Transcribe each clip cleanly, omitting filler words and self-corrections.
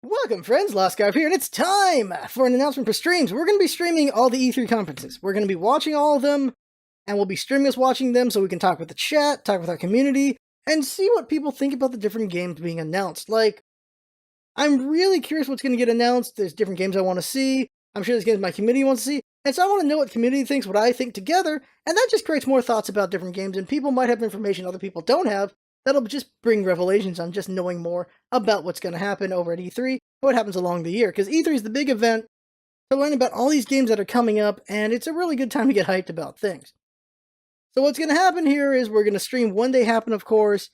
Welcome, friends. Last Guy here, and it's time for an announcement for streams. We're going to be streaming all the E3 conferences. We're going to be watching all of them, and we'll be streaming us watching them so we can talk with the chat, talk with our community, and see what people think about the different games being announced. I'm really curious what's going to get announced. There's different games I want to see. I'm sure there's games my community wants to see. And so I want to know what community thinks, what I think together, and that just creates more thoughts about different games, and people might have information other people don't have. That'll just bring revelations on just knowing more about what's going to happen over at E3, what happens along the year. Because E3 is the big event to learn about all these games that are coming up, and it's a really good time to get hyped about things. So what's going to happen here is we're going to stream when they happen, of course,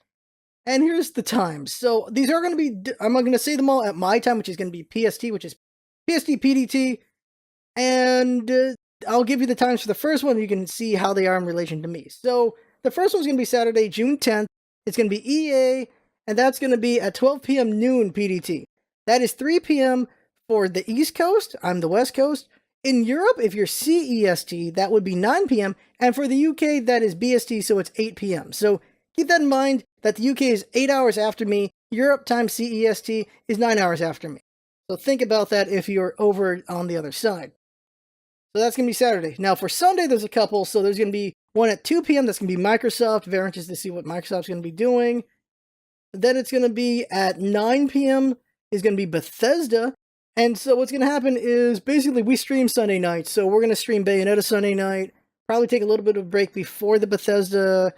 and here's the times. So these are going to be, I'm going to say them all at my time, which is going to be PST, which is PST PDT, and I'll give you the times for the first one. You can see how they are in relation to me. So the first one's going to be Saturday, June 10th. It's going to be EA, and that's going to be at 12 p.m. noon PDT. That is 3 p.m. for the East Coast. I'm the West Coast. In Europe, if you're CEST, that would be 9 p.m. And for the UK, that is BST, so it's 8 p.m. So keep that in mind that the UK is 8 hours after me. Europe times CEST is 9 hours after me. So think about that if you're over on the other side. So that's going to be Saturday. Now for Sunday, there's a couple. So there's going to be one at 2 p.m. That's going to be Microsoft. Very interested to see what Microsoft's going to be doing. Then it's going to be at 9 p.m. is going to be Bethesda. And so what's going to happen is basically we stream Sunday night. So we're going to stream Bayonetta Sunday night. Probably take a little bit of a break before the Bethesda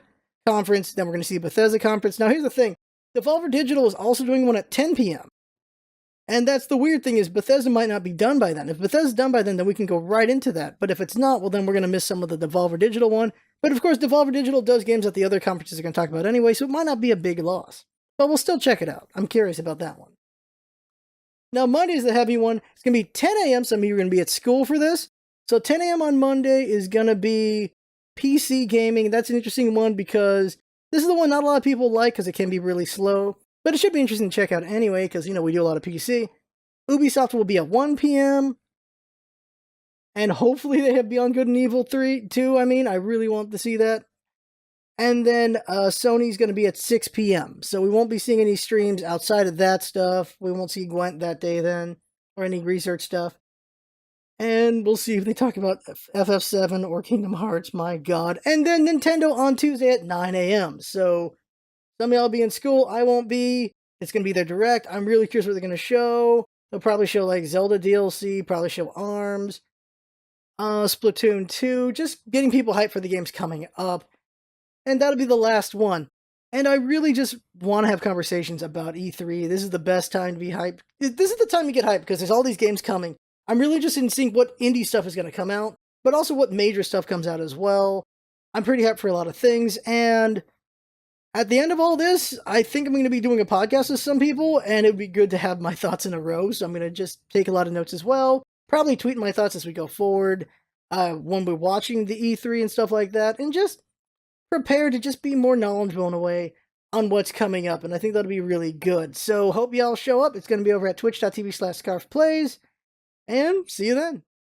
conference. Then we're going to see the Bethesda conference. Now here's the thing. Devolver Digital is also doing one at 10 p.m. And that's the weird thing is Bethesda might not be done by then. If Bethesda's done by then we can go right into that. But if it's not, well, then we're going to miss some of the Devolver Digital one. But of course, Devolver Digital does games that the other conferences are going to talk about anyway, so it might not be a big loss. But we'll still check it out. I'm curious about that one. Now, Monday's the heavy one. It's going to be 10 a.m. Some of you are going to be at school for this. So 10 a.m. on Monday is going to be PC gaming. That's an interesting one because this is the one not a lot of people like because it can be really slow. But it should be interesting to check out anyway, because, we do a lot of PC. Ubisoft will be at 1 p.m. And hopefully they have Beyond Good and Evil 3, too. I really want to see that. And then Sony's going to be at 6 p.m. So we won't be seeing any streams outside of that stuff. We won't see Gwent that day then, or any research stuff. And we'll see if they talk about FF7 or Kingdom Hearts, my god. And then Nintendo on Tuesday at 9 a.m. So some of y'all will be in school, I won't be. It's going to be their direct. I'm really curious what they're going to show. They'll probably show Zelda DLC, probably show ARMS, Splatoon 2, just getting people hyped for the games coming up. And that'll be the last one. And I really just want to have conversations about E3. This is the best time to be hyped. This is the time to get hyped because there's all these games coming. I'm really interested in seeing what indie stuff is going to come out, but also what major stuff comes out as well. I'm pretty hyped for a lot of things, and at the end of all this, I think I'm going to be doing a podcast with some people, and it would be good to have my thoughts in a row, so I'm going to just take a lot of notes as well. Probably tweet my thoughts as we go forward, when we're watching the E3 and stuff like that, and just prepare to just be more knowledgeable in a way on what's coming up, and I think that'll be really good. So hope y'all show up. It's going to be over at twitch.tv/scarfplays, and see you then.